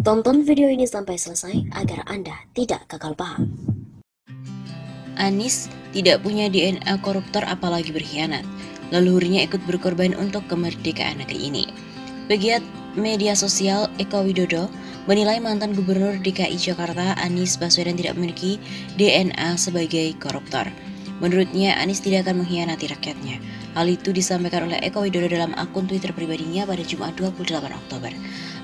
Tonton video ini sampai selesai agar Anda tidak gagal paham. Anies tidak punya DNA koruptor apalagi berkhianat. Leluhurnya ikut berkorban untuk kemerdekaan negeri ini. Pegiat media sosial Eko Widodo menilai mantan Gubernur DKI Jakarta Anies Baswedan tidak memiliki DNA sebagai koruptor. Menurutnya, Anies tidak akan mengkhianati rakyatnya. Hal itu disampaikan oleh Eko Widodo dalam akun Twitter pribadinya pada Jumat 28 Oktober.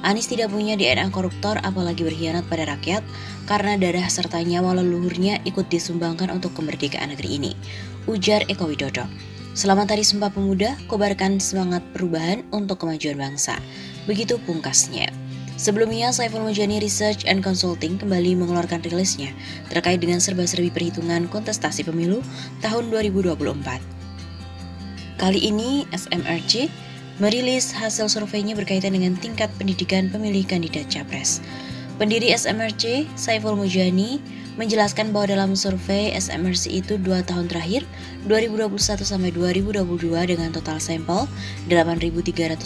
Anies tidak punya DNA koruptor apalagi berkhianat pada rakyat karena darah serta nyawa leluhurnya ikut disumbangkan untuk kemerdekaan negeri ini, ujar Eko Widodo. Selamat Hari Sumpah Pemuda, kobarkan semangat perubahan untuk kemajuan bangsa. Begitu pungkasnya. Sebelumnya, Saiful Mujani Research and Consulting kembali mengeluarkan rilisnya terkait dengan serba-serbi perhitungan kontestasi pemilu tahun 2024. Kali ini, SMRC merilis hasil surveinya berkaitan dengan tingkat pendidikan pemilih kandidat capres. Pendiri SMRC, Saiful Mujani, menjelaskan bahwa dalam survei SMRC itu 2 tahun terakhir, 2021 sampai 2022 dengan total sampel 8.319,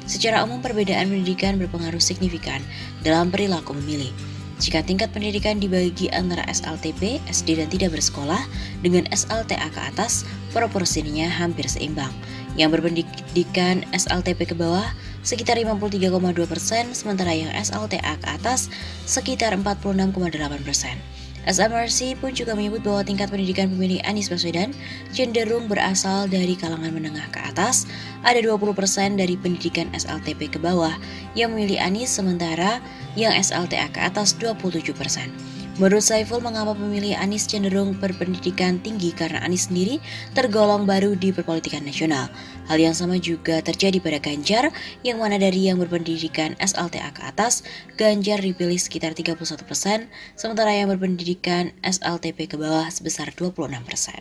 secara umum perbedaan pendidikan berpengaruh signifikan dalam perilaku memilih. Jika tingkat pendidikan dibagi antara SLTP, SD dan tidak bersekolah, dengan SLTA ke atas, proporsinya hampir seimbang. Yang berpendidikan SLTP ke bawah sekitar 53,2%, sementara yang SLTA ke atas sekitar 46,8%. SMRC pun juga menyebut bahwa tingkat pendidikan pemilih Anies Baswedan cenderung berasal dari kalangan menengah ke atas. Ada 20% dari pendidikan SLTP ke bawah yang memilih Anies, sementara yang SLTA ke atas 27%. Menurut Saiful, mengapa pemilih Anies cenderung berpendidikan tinggi karena Anies sendiri tergolong baru di perpolitikan nasional. Hal yang sama juga terjadi pada Ganjar, yang mana dari yang berpendidikan SLTA ke atas, Ganjar dipilih sekitar 31%, sementara yang berpendidikan SLTP ke bawah sebesar 26%.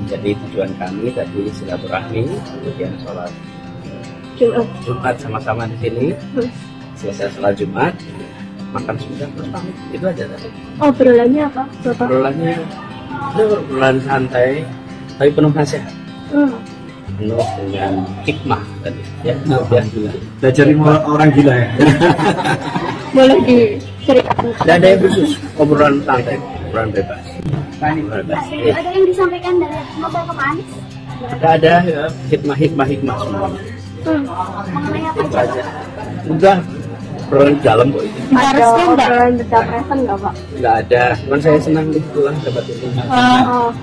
Jadi tujuan kami tadi silaturahmi, kemudian sholat Jumat sama-sama di sini. Selesai sholat Jumat, makan sudah terus pamit. Itu aja tadi. Oh, obrolannya apa, Bapak? Obrolannya obrolan santai, tapi penuh nasihat. Penuh dengan hikmah tadi. Ya, belajar orang gila ya. Boleh diceritakan? Tidak ada yang khusus, obrolan santai, obrolan bebas. Ada yang disampaikan dari Bapak ke Anies? Ada ya, hikmah semua. Mengenai apa Itu aja. Udah obrolan dalam kok ini. Ada obrolan pencapresan nggak, Pak? Nggak ada, cuman saya senang nih pulang dapat ini. Nggak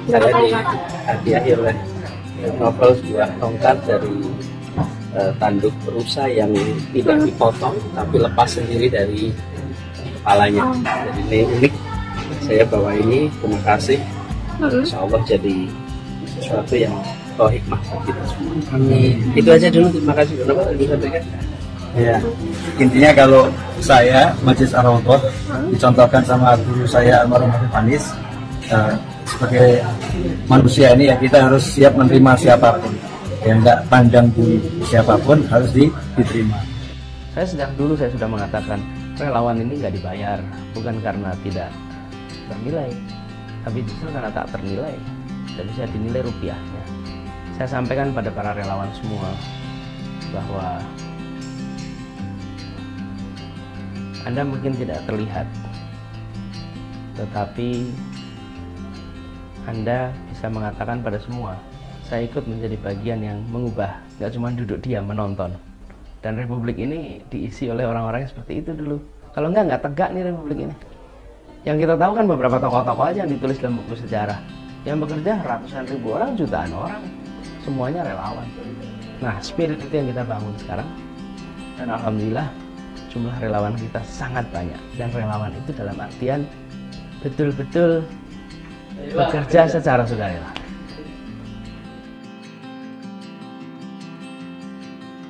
Saya ada. dihadiahi oleh novel sebuah tongkat dari tanduk rusa yang tidak dipotong tapi lepas sendiri dari kepalanya. Jadi ini unik. Saya bawa ini, terima kasih. Insya Allah jadi sesuatu yang hikmah buat kita semua. Itu aja dulu, terima kasih. Kenapa tadi sampaikan? Ya, intinya kalau saya Majelis Ar-Raudhah dicontohkan sama guru saya almarhum Habib Anies, sebagai manusia ini ya kita harus siap menerima siapapun, ya enggak pandang bulu siapapun harus diterima. Saya sudah mengatakan relawan ini nggak dibayar, bukan karena tidak bernilai, tapi justru karena tak ternilai dan bisa dinilai rupiahnya. Saya sampaikan pada para relawan semua bahwa Anda mungkin tidak terlihat, tetapi Anda bisa mengatakan pada semua, saya ikut menjadi bagian yang mengubah, nggak cuma duduk diam menonton. Dan republik ini diisi oleh orang-orang yang seperti itu dulu. Kalau nggak tegak nih republik ini. Yang kita tahu kan beberapa tokoh-tokoh aja yang ditulis dalam buku sejarah. Yang bekerja ratusan ribu orang, jutaan orang. Semuanya relawan. Nah, spirit itu yang kita bangun sekarang. Dan alhamdulillah jumlah relawan kita sangat banyak. Dan relawan itu dalam artian betul-betul bekerja secara sukarela.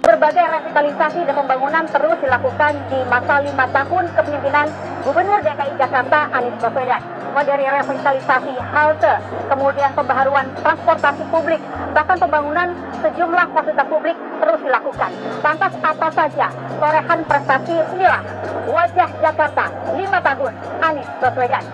Berbagai revitalisasi dan pembangunan terus dilakukan di masa 5 tahun kepemimpinan Gubernur DKI Jakarta Anies Baswedan. Mulai dari revitalisasi halte, kemudian pembaharuan transportasi publik, bahkan pembangunan sejumlah fasilitas publik terus dilakukan. Lantas apa saja torehan prestasi inilah wajah Jakarta 5 tahun Anies Baswedan.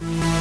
Jakarta.